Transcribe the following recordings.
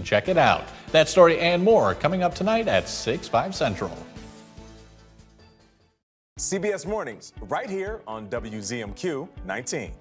season. Check it out. That story and more coming up tonight at 6/5 Central. CBS Mornings, right here on WZMQ 19.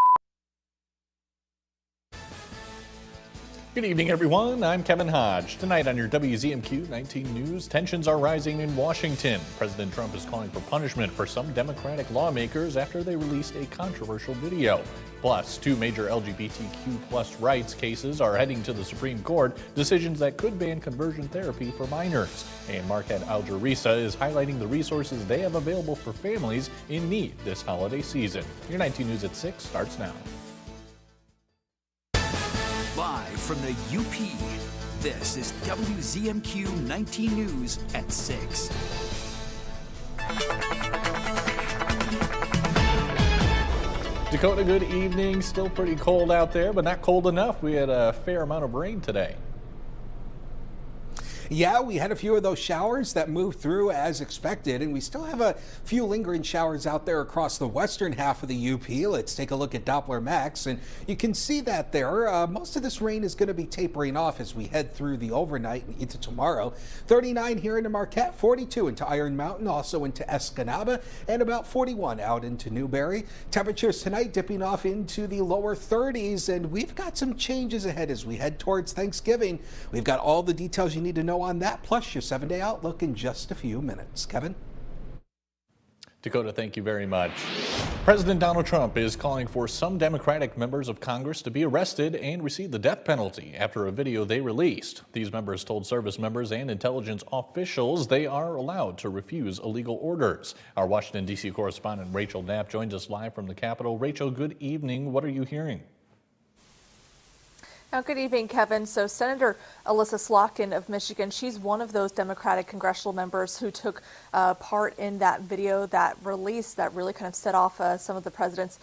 Good evening, everyone. I'm Kevin Hodge. Tonight on your WZMQ 19 News, tensions are rising in Washington. President Trump is calling for punishment for some Democratic lawmakers after they released a controversial video. Plus, two major LGBTQ plus rights cases are heading to the Supreme Court, decisions that could ban conversion therapy for minors. And Marquette Al-Jarisa is highlighting the resources they have available for families in need this holiday season. Your 19 News at 6 starts now. Live from the UP, this is WZMQ 19 News at 6. Dakota, good evening. Still pretty cold out there, but not cold enough. We had a fair amount of rain today. Yeah, we had a few of those showers that moved through as expected, and we still have a few lingering showers out there across the western half of the UP. Let's take a look at Doppler Max, and you can see that there. Most of this rain is going to be tapering off as we head through the overnight and into tomorrow. 39 here into Marquette, 42 into Iron Mountain, also into Escanaba, and about 41 out into Newberry. Temperatures tonight dipping off into the lower 30s, and we've got some changes ahead as we head towards Thanksgiving. We've got all the details you need to know on that, plus your 7-day outlook in just a few minutes. Kevin? Dakota, thank you very much. President Donald Trump is calling for some Democratic members of Congress to be arrested and receive the death penalty after a video they released. These members told service members and intelligence officials they are allowed to refuse illegal orders. Our Washington, D.C. correspondent Rachel Knapp joins us live from the Capitol. Rachel, good evening. What are you hearing? Good evening, Kevin. So Senator Alyssa Slotkin of Michigan, she's one of those Democratic congressional members who took part in that video that released that really kind of set off some of the president's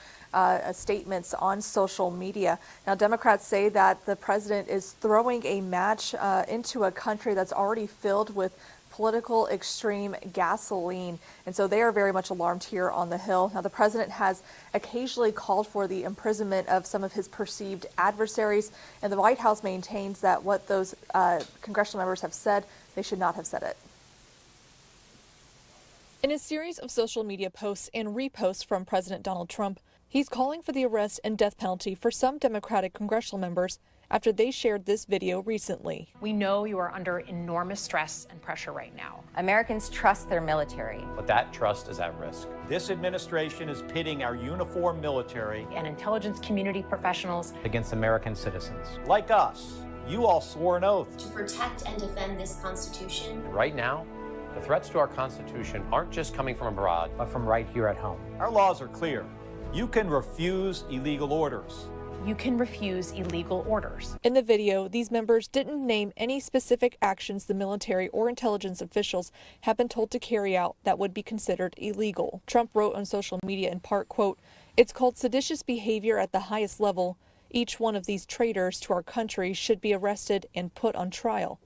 statements on social media. Now, Democrats say that the president is throwing a match into a country that's already filled with political extreme gasoline. And so they are very much alarmed here on the Hill. Now, the president has occasionally called for the imprisonment of some of his perceived adversaries, and the White House maintains that what those congressional members have said, they should not have said it. In a series of social media posts and reposts from President Donald Trump, he's calling for the arrest and death penalty for some Democratic congressional members after they shared this video recently. We know you are under enormous stress and pressure right now. Americans trust their military. But that trust is at risk. This administration is pitting our uniformed military And intelligence community professionals against American citizens. Like us, you all swore an oath. To protect and defend this Constitution. Right now, the threats to our Constitution aren't just coming from abroad, but from right here at home. Our laws are clear. You can refuse illegal orders. You can refuse illegal orders. In the video, these members didn't name any specific actions the military or intelligence officials have been told to carry out that would be considered illegal. Trump wrote on social media in part, quote, "It's called seditious behavior at the highest level. Each one of these traitors to our country should be arrested and put on trial."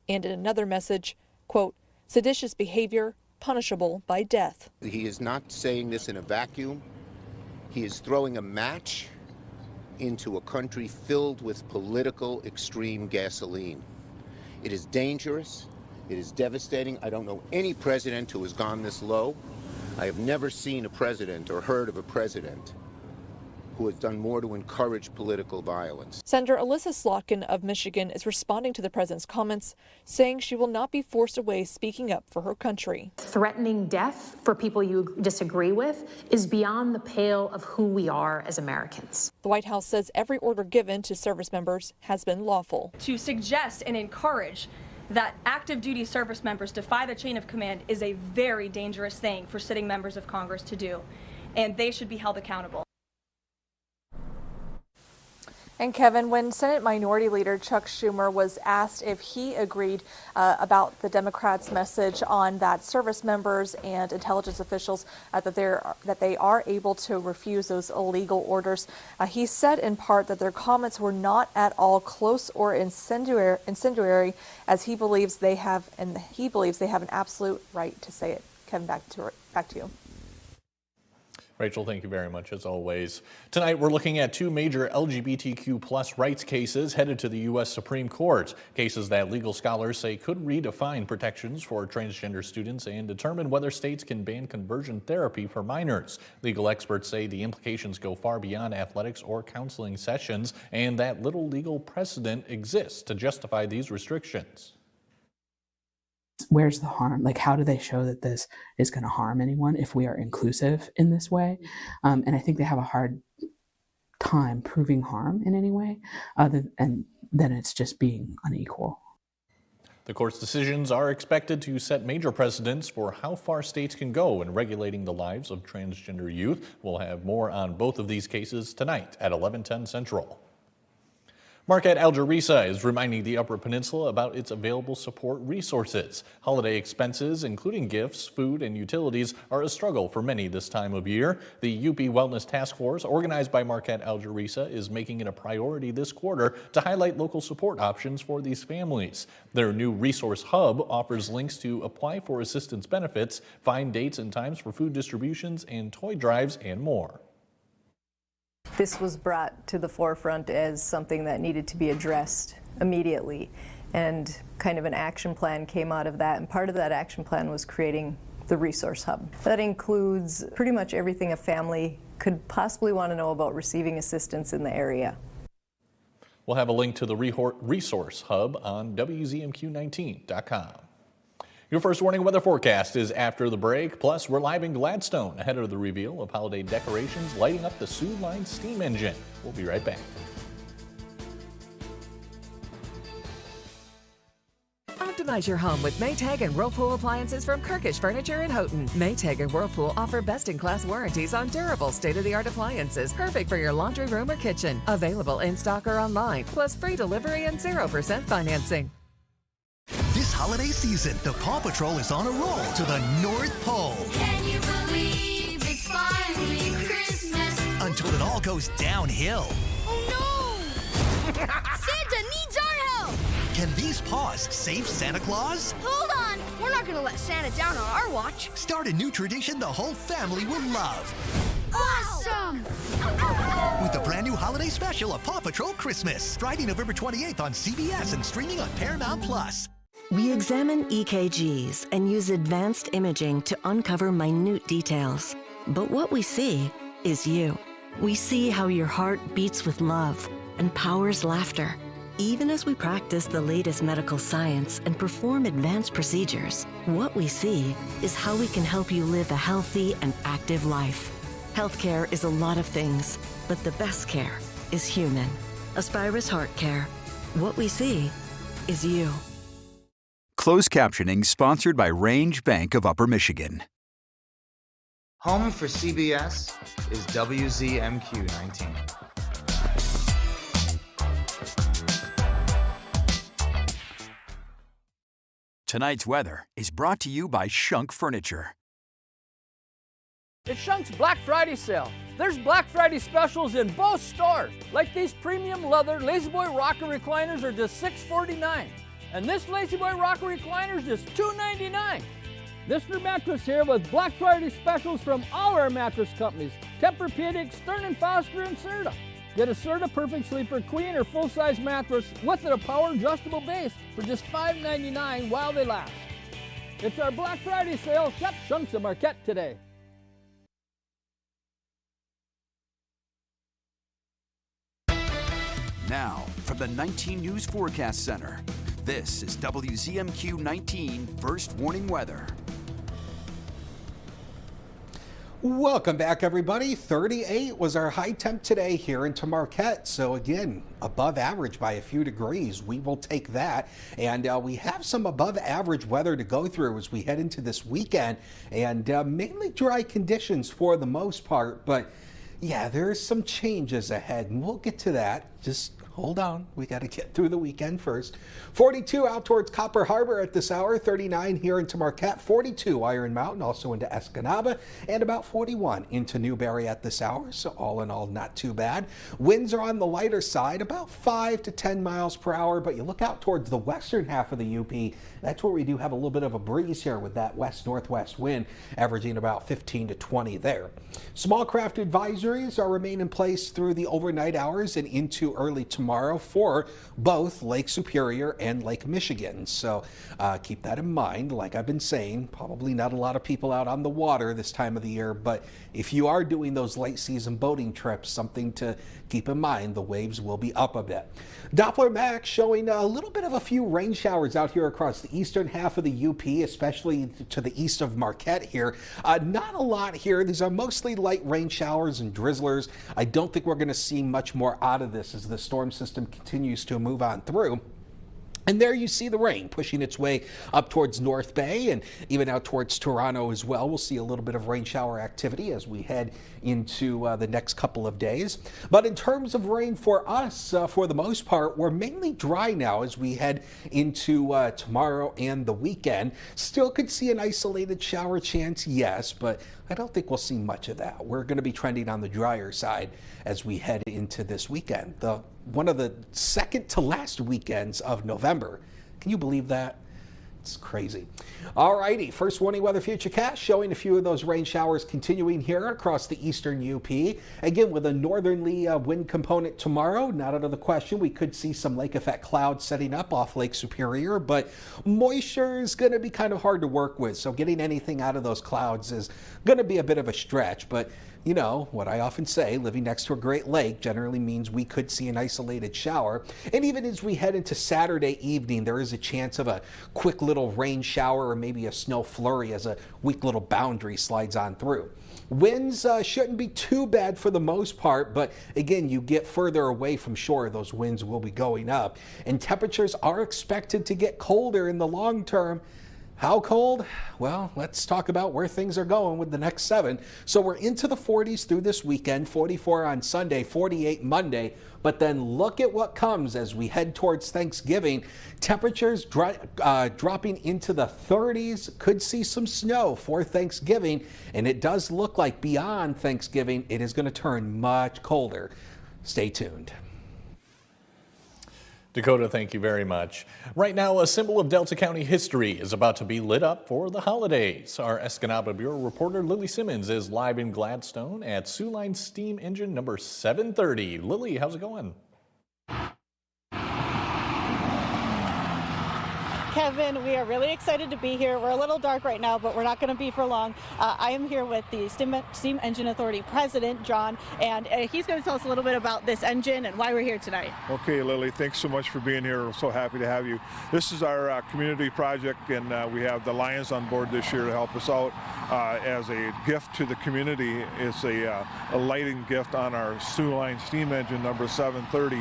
And in another message, quote, "Seditious behavior punishable by death." He is not saying this in a vacuum. He is throwing a match into a country filled with political extreme gasoline. It is dangerous. It is devastating. I don't know any president who has gone this low. I have never seen a president or heard of a president who has done more to encourage political violence. Senator Alyssa Slotkin of Michigan is responding to the president's comments, saying she will not be forced away speaking up for her country. Threatening death for people you disagree with is beyond the pale of who we are as Americans. The White House says every order given to service members has been lawful. To suggest and encourage that active duty service members defy the chain of command is a very dangerous thing for sitting members of Congress to do, and they should be held accountable. And Kevin, when Senate Minority Leader Chuck Schumer was asked if he agreed about the Democrats' message on that service members and intelligence officials that they are able to refuse those illegal orders, he said in part that their comments were not at all close or incendiary, as he believes they have an absolute right to say it. Kevin, back to you. Rachel, thank you very much as always. Tonight we're looking at two major LGBTQ+ rights cases headed to the U.S. Supreme Court. Cases that legal scholars say could redefine protections for transgender students and determine whether states can ban conversion therapy for minors. Legal experts say the implications go far beyond athletics or counseling sessions, and that little legal precedent exists to justify these restrictions. Where's the harm? Like, how do they show that this is going to harm anyone if we are inclusive in this way? And I think they have a hard time proving harm in any way other than it's just being unequal. The court's decisions are expected to set major precedents for how far states can go in regulating the lives of transgender youth. We'll have more on both of these cases tonight at 11:10 Central. Marquette Algerisa is reminding the Upper Peninsula about its available support resources. Holiday expenses, including gifts, food, and utilities, are a struggle for many this time of year. The UP Wellness Task Force, organized by Marquette Algerisa, is making it a priority this quarter to highlight local support options for these families. Their new resource hub offers links to apply for assistance benefits, find dates and times for food distributions and toy drives, and more. This was brought to the forefront as something that needed to be addressed immediately, and kind of an action plan came out of that, and part of that action plan was creating the resource hub. That includes pretty much everything a family could possibly want to know about receiving assistance in the area. We'll have a link to the resource hub on WZMQ19.com. Your first warning weather forecast is after the break. Plus, we're live in Gladstone ahead of the reveal of holiday decorations lighting up the Sioux Line steam engine. We'll be right back. Optimize your home with Maytag and Whirlpool appliances from Kirkish Furniture in Houghton. Maytag and Whirlpool offer best-in-class warranties on durable, state-of-the-art appliances, perfect for your laundry room or kitchen. Available in stock or online, plus free delivery and 0% financing. This holiday season, the Paw Patrol is on a roll to the North Pole. Can you believe it's finally Christmas? Until it all goes downhill. Oh no! Santa needs our help! Can these paws save Santa Claus? Hold on! We're not gonna let Santa down on our watch. Start a new tradition the whole family will love. Awesome! With the brand new holiday special of Paw Patrol Christmas. Friday, November 28th on CBS and streaming on Paramount+. We examine EKGs and use advanced imaging to uncover minute details. But what we see is you. We see how your heart beats with love and powers laughter. Even as we practice the latest medical science and perform advanced procedures, what we see is how we can help you live a healthy and active life. Healthcare is a lot of things, but the best care is human. Aspirus Heart Care. What we see is you. Closed captioning sponsored by Range Bank of Upper Michigan. Home for CBS is WZMQ 19. Tonight's weather is brought to you by Shunk Furniture. It's Shunk's Black Friday sale. There's Black Friday specials in both stores. Like these premium leather La-Z-Boy rocker recliners are just $649. And this La-Z-Boy rocker recliner is just $299. Mr. Mattress here with Black Friday specials from all our mattress companies. Tempur-Pedic, Stearns & Foster, and Serta. Get a Serta Perfect Sleeper Queen or full-size mattress with a power adjustable base for just $599 while they last. It's our Black Friday sale. Shop Shunk's of Marquette today. Now, from the 19 News Forecast Center, this is WZMQ 19 First Warning Weather. Welcome back, everybody. 38 was our high temp today here in Marquette. So again, above average by a few degrees. We will take that. And we have some above average weather to go through as we head into this weekend, and mainly dry conditions for the most part. But yeah, there's some changes ahead, and we'll get to that. Just hold on. We got to get through the weekend first. 42 out towards Copper Harbor at this hour, 39 here into Marquette, 42 Iron Mountain, also into Escanaba, and about 41 into Newberry at this hour. So all in all, not too bad. Winds are on the lighter side, about 5 to 10 miles per hour, but you look out towards the western half of the UP. That's where we do have a little bit of a breeze here with that west-northwest wind, averaging about 15 to 20 there. Small craft advisories are remain in place through the overnight hours and into early tomorrow for both Lake Superior and Lake Michigan. So keep that in mind. Like I've been saying, probably not a lot of people out on the water this time of the year, but if you are doing those late season boating trips, something to keep in mind, the waves will be up a bit. Doppler Max showing a little bit of a few rain showers out here across the eastern half of the UP, especially to the east of Marquette here. Not a lot here. These are mostly light rain showers and drizzlers. I don't think we're going to see much more out of this as the storm system continues to move on through. And there you see the rain pushing its way up towards North Bay and even out towards Toronto as well. We'll see a little bit of rain shower activity as we head into the next couple of days. But in terms of rain for us, for the most part, we're mainly dry now as we head into tomorrow and the weekend. Still could see an isolated shower chance, yes, but I don't think we'll see much of that. We're going to be trending on the drier side as we head into this weekend. One of the second to last weekends of November. Can you believe that? It's crazy. All righty, first warning weather futurecast showing a few of those rain showers continuing here across the eastern UP. Again, with a northerly wind component tomorrow, not out of the question. We could see some lake effect clouds setting up off Lake Superior, but moisture is going to be kind of hard to work with. So getting anything out of those clouds is going to be a bit of a stretch, but you know, what I often say, living next to a great lake generally means we could see an isolated shower. And even as we head into Saturday evening, there is a chance of a quick little rain shower or maybe a snow flurry as a weak little boundary slides on through. Winds shouldn't be too bad for the most part, but again, you get further away from shore, those winds will be going up. And temperatures are expected to get colder in the long term. How cold? Well, let's talk about where things are going with the next 7. So we're into the 40s through this weekend, 44 on Sunday, 48 Monday. But then look at what comes as we head towards Thanksgiving. Temperatures dropping into the 30s. Could see some snow for Thanksgiving. And it does look like beyond Thanksgiving, it is going to turn much colder. Stay tuned. Dakota, thank you very much. Right now, a symbol of Delta County history is about to be lit up for the holidays. Our Escanaba Bureau reporter Lily Simmons is live in Gladstone at Sioux Line Steam Engine number 730. Lily, how's it going? Kevin, we are really excited to be here. We're a little dark right now, but we're not going to be for long. I am here with the Steam Engine Authority President, John, and he's going to tell us a little bit about this engine and why we're here tonight. Okay, Lily, thanks so much for being here. We're so happy to have you. This is our community project, and we have the Lions on board this year to help us out as a gift to the community. It's a lighting gift on our Sioux Line Steam Engine number 730,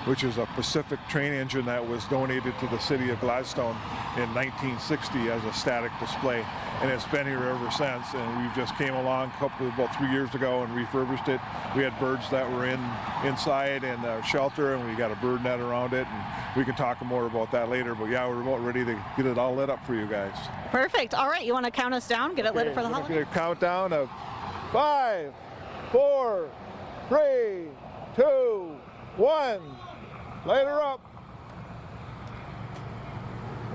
which is a Pacific train engine that was donated to the city of Gladstone in 1960 as a static display, and it's been here ever since. And we just came along about 3 years ago and refurbished it. We had birds that were inside and shelter, and we got a bird net around it, and we can talk more about that later. But yeah, we're about ready to get it all lit up for you guys. Perfect. All right, you want to count us down, get it lit for the holiday? Get a countdown of 5, 4, 3, 2, 1. Light her up.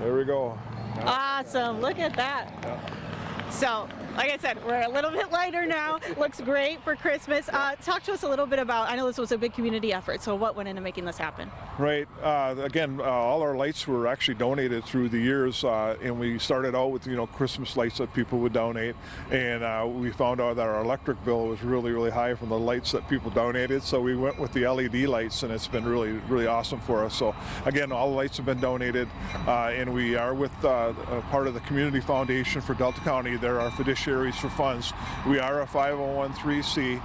There we go. Awesome. Look at that. Yeah. So, like I said, we're a little bit lighter now. Looks great for Christmas. Talk to us a little bit about, I know this was a big community effort, so what went into making this happen? Right. Again, all our lights were actually donated through the years, and we started out with, Christmas lights that people would donate, and we found out that our electric bill was really, really high from the lights that people donated, so we went with the LED lights, and it's been really, really awesome for us. So, again, all the lights have been donated, and we are with part of the Community Foundation for Delta County. They're our fiduciaries for funds. We are a 501(c),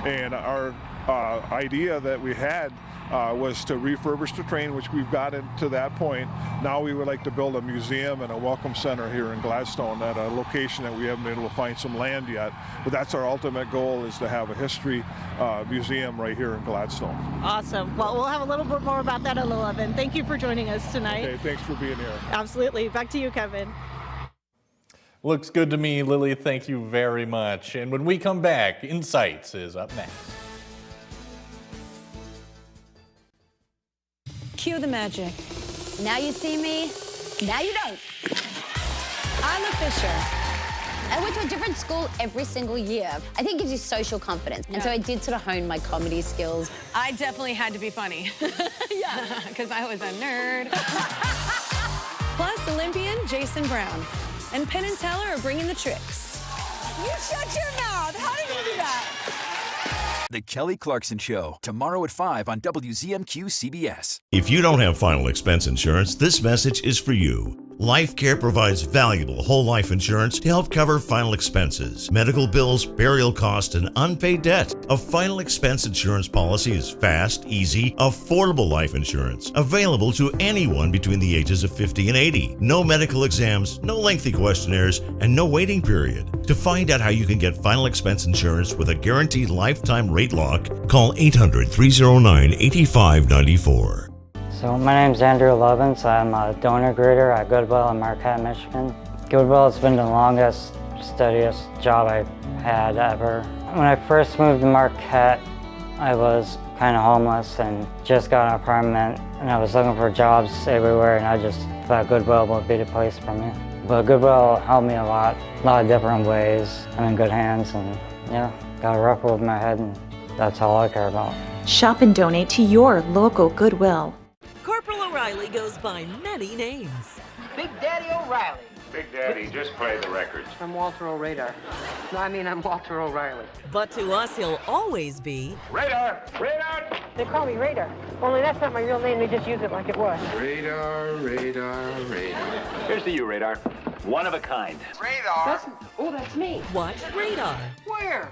and our idea that we had was to refurbish the train, which we've gotten to that point. Now we would like to build a museum and a welcome center here in Gladstone at a location that we haven't been able to find some land yet. But that's our ultimate goal, is to have a history museum right here in Gladstone. Awesome. Well, we'll have a little bit more about that at 11. Thank you for joining us tonight. Okay, thanks for being here. Absolutely. Back to you, Kevin. Looks good to me, Lily. Thank you very much. And when we come back, Insights is up next. Cue the magic. Now you see me, now you don't. I'm a Fisher. I went to a different school every single year. I think it gives you social confidence. And so I did sort of hone my comedy skills. I definitely had to be funny. Yeah, because I was a nerd. Plus, Olympian Jason Brown and Penn and Teller are bringing the tricks. You shut your mouth. How did you do that? The Kelly Clarkson Show, tomorrow at 5 on WZMQ CBS. If you don't have final expense insurance, this message is for you. Life Care provides valuable whole life insurance to help cover final expenses, medical bills, burial costs, and unpaid debt. A final expense insurance policy is fast, easy, affordable life insurance, available to anyone between the ages of 50 and 80. No medical exams, no lengthy questionnaires, and no waiting period. To find out how you can get final expense insurance with a guaranteed lifetime rate lock, call 800-309-8594. So my name's Andrew Lovins. I'm a donor greeter at Goodwill in Marquette, Michigan. Goodwill has been the longest, steadiest job I've had ever. When I first moved to Marquette, I was kind of homeless and just got an apartment, and I was looking for jobs everywhere, and I just thought Goodwill would be the place for me. But Goodwill helped me a lot of different ways. I'm in good hands, and yeah, got a roof over my head, and that's all I care about. Shop and donate to your local Goodwill. Corporal O'Reilly goes by many names. Big Daddy O'Reilly. Big Daddy, just play the records. I'm Walter O'Radar. No, I'm Walter O'Reilly. But to us, he'll always be... Radar! Radar! They call me Radar. Only that's not my real name. They just use it like it was. Radar, radar, radar. Here's to you, Radar. One of a kind. Radar? That's me. What? Radar. Where?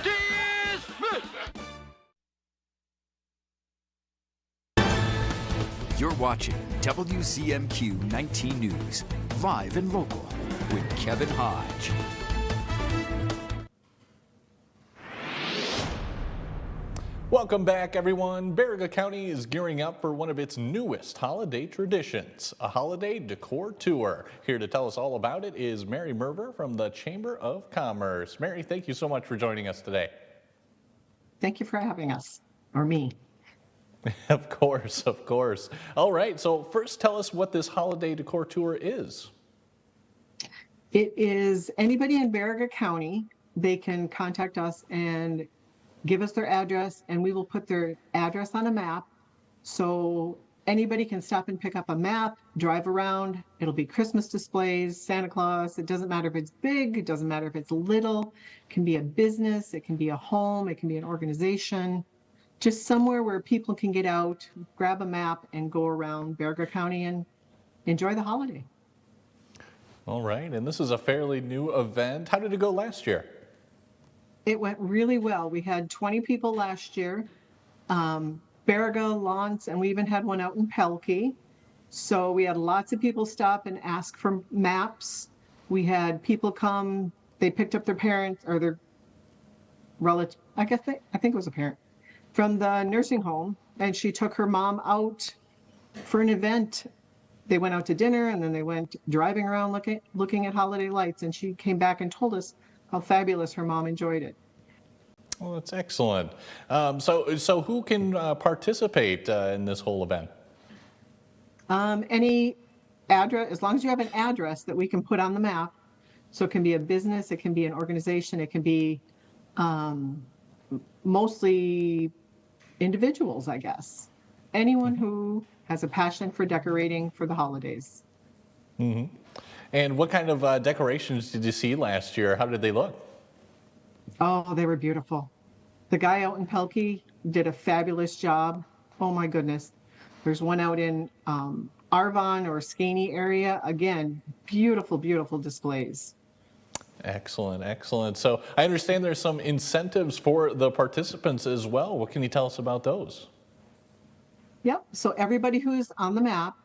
Dismissed! You're watching WZMQ 19 News, live and local, with Kevin Hodge. Welcome back, everyone. Baraga County is gearing up for one of its newest holiday traditions, a holiday decor tour. Here to tell us all about it is Mary Merver from the Chamber of Commerce. Mary, thank you so much for joining us today. Thank you for having us, or me. Of course, of course. All right, so first tell us what this holiday decor tour is. It is anybody in Baraga County. They can contact us and give us their address, and we will put their address on a map. So anybody can stop and pick up a map, drive around. It'll be Christmas displays, Santa Claus. It doesn't matter if it's big, it doesn't matter if it's little. It can be a business, it can be a home, it can be an organization. Just somewhere where people can get out, grab a map, and go around Baraga County and enjoy the holiday. All right, and this is a fairly new event. How did it go last year? It went really well. We had 20 people last year. Baraga, Lawrence, and we even had one out in Pelkey. So we had lots of people stop and ask for maps. We had people come, they picked up their parents or their relative, I think it was a parent, from the nursing home, and she took her mom out for an event. They went out to dinner, and then they went driving around looking at holiday lights, and she came back and told us how fabulous her mom enjoyed it. Well, that's excellent. So who can participate in this whole event? Any address, as long as you have an address that we can put on the map. So it can be a business, it can be an organization, it can be mostly individuals, I guess. Anyone who has a passion for decorating for the holidays. Mm-hmm. And what kind of decorations did you see last year? How did they look? Oh, they were beautiful. The guy out in Pelkey did a fabulous job. Oh my goodness. There's one out in Arvon or Skaney area. Again, beautiful, beautiful displays. Excellent, excellent. So I understand there's some incentives for the participants as well. What can you tell us about those? Yep. So everybody who's on the map,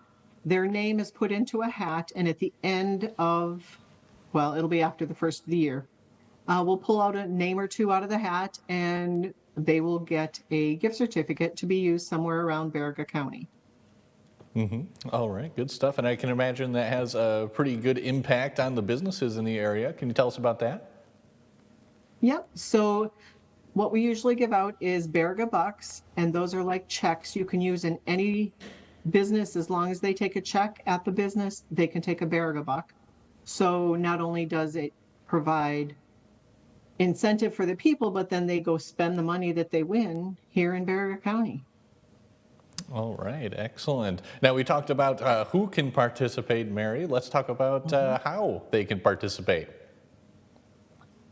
their name is put into a hat, and at the end of, well, it'll be after the first of the year, we'll pull out a name or two out of the hat, and they will get a gift certificate to be used somewhere around Baraga County. All right, good stuff. And I can imagine that has a pretty good impact on the businesses in the area. Can you tell us about that? Yep. So what we usually give out is Baraga bucks, and those are like checks you can use in any business. As long as they take a check at the business, they can take a Baraga buck. So not only does it provide incentive for the people, but then they go spend the money that they win here in Baraga County. All right, excellent. Now we talked about who can participate, Mary. Let's talk about how they can participate.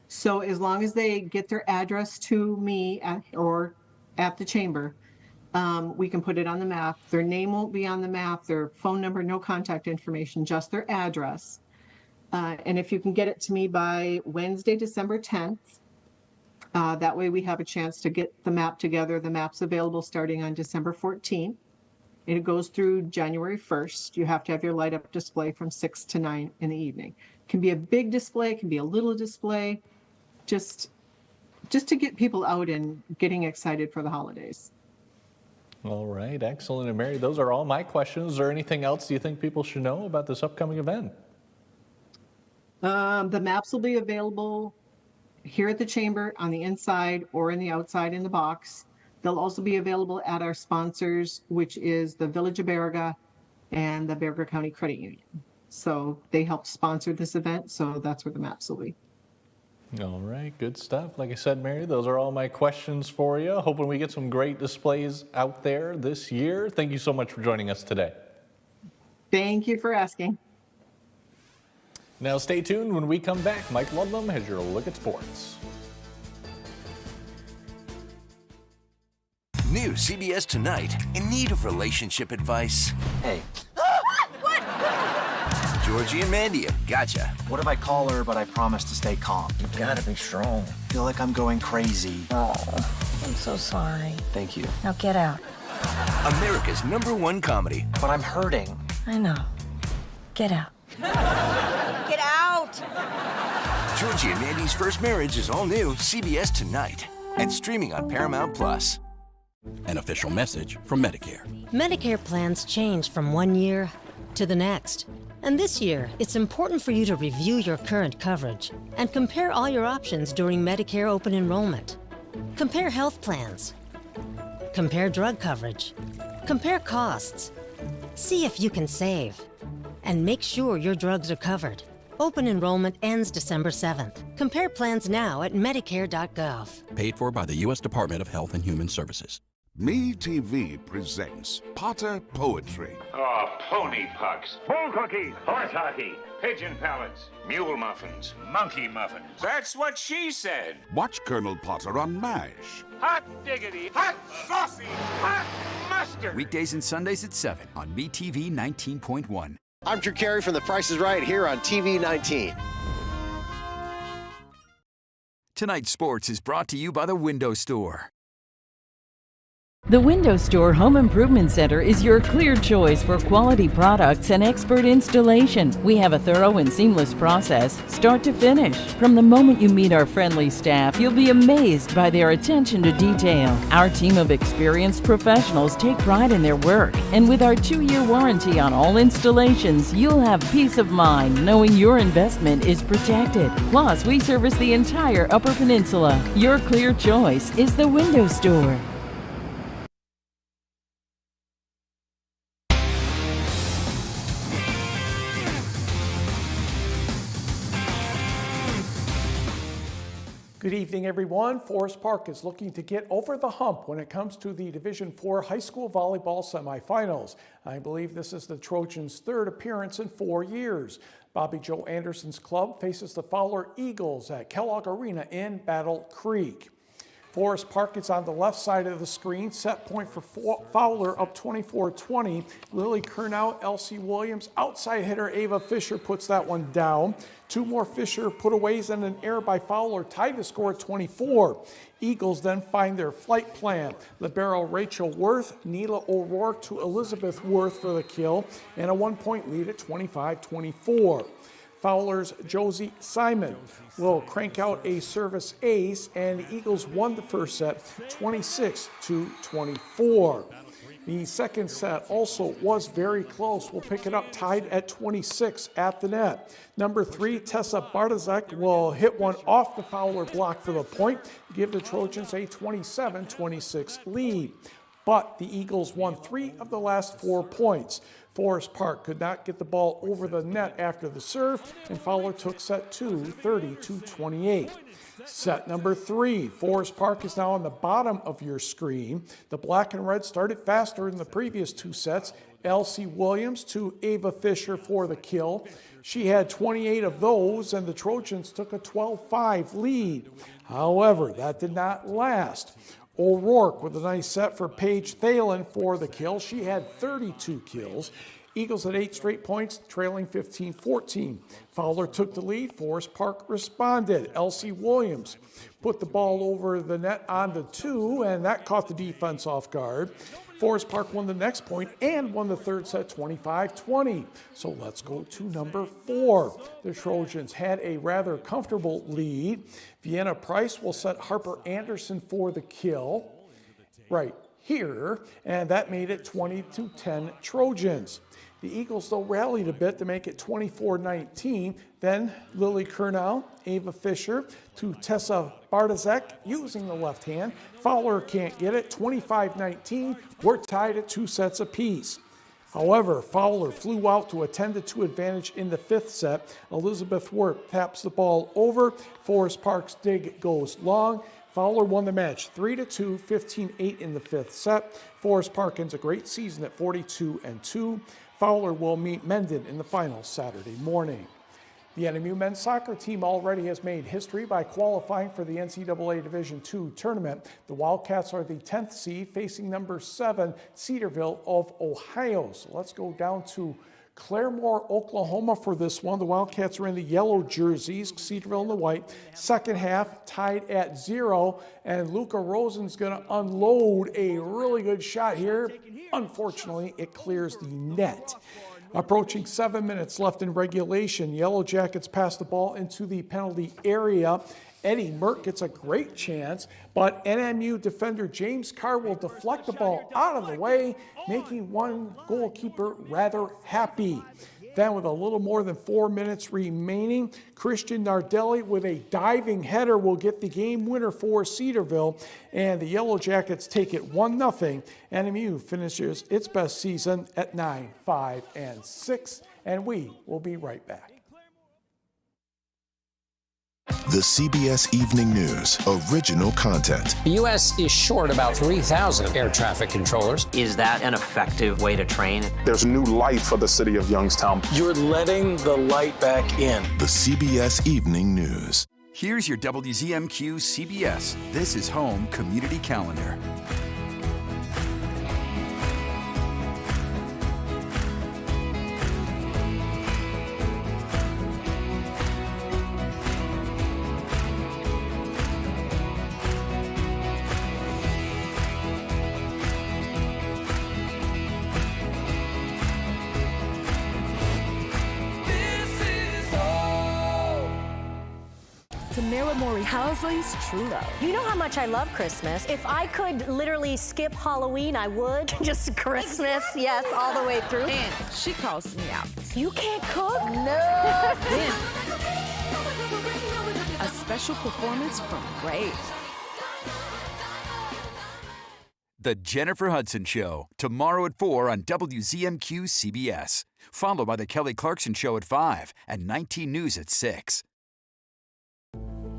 So as long as they get their address to me or at the chamber, we can put it on the map. Their name won't be on the map, their phone number, no contact information, just their address. And if you can get it to me by Wednesday, December 10th, that way we have a chance to get the map together. The map's available starting on December 14th. It goes through January 1st. You have to have your light up display from 6 to 9 in the evening. It can be a big display, it can be a little display, just to get people out and getting excited for the holidays. All right, excellent. And Mary, those are all my questions. Is there anything else you think people should know about this upcoming event? The maps will be available here at the chamber on the inside or in the outside in the box. They'll also be available at our sponsors, which is the Village of Baraga and the Baraga County Credit Union. So they help sponsor this event, so that's where the maps will be. All right, good stuff. Like I said, Mary, those are all my questions for you. Hoping we get some great displays out there this year. Thank you so much for joining us today. Thank you for asking. Now stay tuned. When we come back, Mike Ludlam has your look at sports. New CBS Tonight. In need of relationship advice? Hey. What? Georgie and Mandy have gotcha. What if I call her, but I promise to stay calm? You gotta be strong. I feel like I'm going crazy. Oh, I'm so sorry. Thank you. Now get out. America's #1 comedy. But I'm hurting. I know. Get out. Get out! Georgie and Mandy's First Marriage is all new CBS Tonight and streaming on Paramount Plus. An official message from Medicare. Medicare plans change from one year to the next. And this year, it's important for you to review your current coverage and compare all your options during Medicare open enrollment. Compare health plans. Compare drug coverage. Compare costs. See if you can save. And make sure your drugs are covered. Open enrollment ends December 7th. Compare plans now at Medicare.gov. Paid for by the U.S. Department of Health and Human Services. MeTV presents Potter Poetry. Oh, pony pucks, bull cookies, horse hockey, pigeon pellets, mule muffins, monkey muffins. That's what she said. Watch Colonel Potter on MASH. Hot diggity, hot saucy, hot mustard. Weekdays and Sundays at 7 on MeTV 19.1. I'm Drew Carey from The Price is Right here on TV 19. Tonight's sports is brought to you by the Window Store. The Window Store Home Improvement Center is your clear choice for quality products and expert installation. We have a thorough and seamless process, start to finish. From the moment you meet our friendly staff, you'll be amazed by their attention to detail. Our team of experienced professionals take pride in their work, and with our 2-year warranty on all installations, you'll have peace of mind knowing your investment is protected. Plus, we service the entire Upper Peninsula. Your clear choice is the Window Store. Good evening, everyone. Forest Park is looking to get over the hump when it comes to the Division IV high school volleyball semifinals. I believe this is the Trojans' third appearance in 4 years. Bobby Joe Anderson's club faces the Fowler Eagles at Kellogg Arena in Battle Creek. Forest Park is on the left side of the screen. Set point for Fowler up 24-20. Lily Curnow, Elsie Williams. Outside hitter Ava Fisher puts that one down. Two more Fisher putaways and an error by Fowler tied the score at 24. Eagles then find their flight plan. Libero Rachel Worth, Neela O'Rourke to Elizabeth Worth for the kill, and a 1-point lead at 25-24. Fowler's Josie Simon will crank out a service ace, and the Eagles won the first set 26-24. The second set also was very close. We'll pick it up tied at 26 at the net. Number 3, Tessa Bartazek will hit one off the Fowler block for the point, give the Trojans a 27-26 lead. But the Eagles won 3 of the last 4 points. Forest Park could not get the ball over the net after the serve, and Fowler took set 2, 30-28. Set number 3, Forest Park is now on the bottom of your screen. The black and red started faster in the previous 2 sets. Elsie Williams to Ava Fisher for the kill. She had 28 of those, and the Trojans took a 12-5 lead. However, that did not last. O'Rourke with a nice set for Paige Thalen for the kill. She had 32 kills. Eagles at 8 straight points, trailing 15-14. Fowler took the lead. Forest Park responded. Elsie Williams put the ball over the net on the 2, and that caught the defense off guard. Forest Park won the next point and won the third set 25-20. So let's go to number 4. The Trojans had a rather comfortable lead. Vienna Price will set Harper Anderson for the kill right here, and that made it 20-10 Trojans. The Eagles, though, rallied a bit to make it 24-19. Then Lily Curnow, Ava Fisher to Tessa Bartazek using the left hand. Fowler can't get it. 25-19. We're tied at 2 sets apiece. However, Fowler flew out to a 10-2 advantage in the 5th set. Elizabeth Worth taps the ball over. Forest Park's dig goes long. Fowler won the match 3-2, 15-8 in the 5th set. Forest Park ends a great season at 42-2. Fowler will meet Mendon in the final Saturday morning. The NMU men's soccer team already has made history by qualifying for the NCAA Division II tournament. The Wildcats are the 10th seed, facing number 7 Cedarville of Ohio. So let's go down to Claremore, Oklahoma for this one. The Wildcats are in the yellow jerseys, Cedarville in the white. Second half tied at 0, and Luca Rosen's going to unload a really good shot here. Unfortunately, it clears the net. Approaching 7 minutes left in regulation, Yellow Jackets pass the ball into the penalty area. Eddie Merck gets a great chance, but NMU defender James Carr will deflect the ball out of the way, making one goalkeeper rather happy. Then with a little more than 4 minutes remaining, Christian Nardelli with a diving header will get the game winner for Cedarville, and the Yellow Jackets take it 1-0. NMU finishes its best season at 9-5-6, and we will be right back. The CBS Evening News original content. The U.S. is short about 3,000 air traffic controllers. Is that an effective way to train? There's new life for the city of Youngstown. You're letting the light back in. The CBS Evening News. Here's your WZMQ CBS This is Home Community Calendar. Tamara Mori Housley's True Love. You know how much I love Christmas. If I could literally skip Halloween, I would. Just Christmas, yes, all the way through. And she calls me out. You can't cook? No. Then, a special performance from Ray. The Jennifer Hudson Show, tomorrow at 4 on WZMQ CBS. Followed by The Kelly Clarkson Show at 5 and 19 News at 6.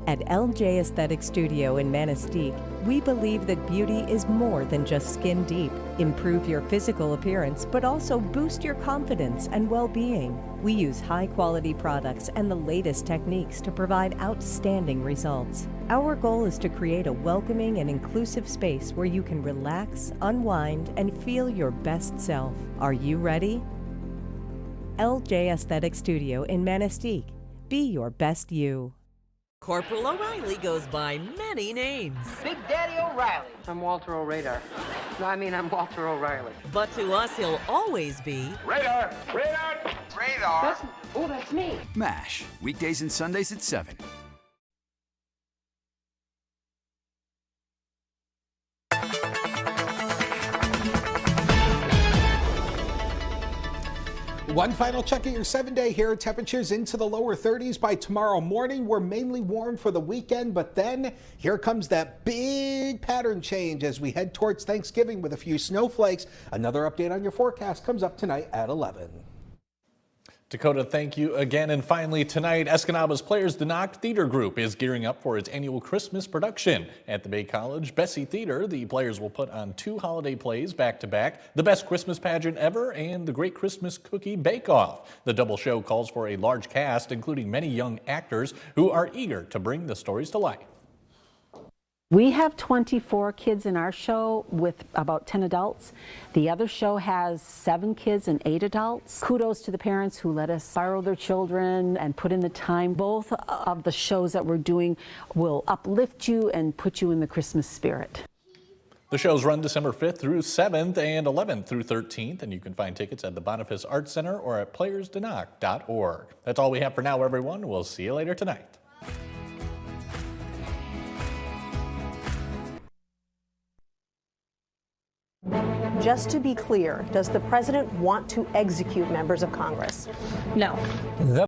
At LJ Aesthetic Studio in Manistee, we believe that beauty is more than just skin deep. Improve your physical appearance, but also boost your confidence and well-being. We use high-quality products and the latest techniques to provide outstanding results. Our goal is to create a welcoming and inclusive space where you can relax, unwind, and feel your best self. Are you ready? LJ Aesthetic Studio in Manistee. Be your best you. Corporal O'Reilly goes by many names. Big Daddy O'Reilly. I'm Walter O'Radar. No, I'm Walter O'Reilly. But to us, he'll always be... Radar! Radar! Radar! That's me. MASH, weekdays and Sundays at 7. One final check at your 7-day here. Temperatures into the lower 30s by tomorrow morning. We're mainly warm for the weekend, but then here comes that big pattern change as we head towards Thanksgiving with a few snowflakes. Another update on your forecast comes up tonight at 11. Dakota, thank you again. And finally tonight, Escanaba's Players Denock Theater Group is gearing up for its annual Christmas production. At the Bay College Bessie Theater, the players will put on 2 holiday plays back-to-back, The Best Christmas Pageant Ever and The Great Christmas Cookie Bake-Off. The double show calls for a large cast, including many young actors who are eager to bring the stories to life. We have 24 kids in our show with about 10 adults. The other show has 7 kids and 8 adults. Kudos to the parents who let us borrow their children and put in the time. Both of the shows that we're doing will uplift you and put you in the Christmas spirit. The shows run December 5th through 7th and 11th through 13th, and you can find tickets at the Boniface Arts Center or at playersdenock.org. That's all we have for now, everyone. We'll see you later tonight. Just to be clear, does the president want to execute members of Congress? No.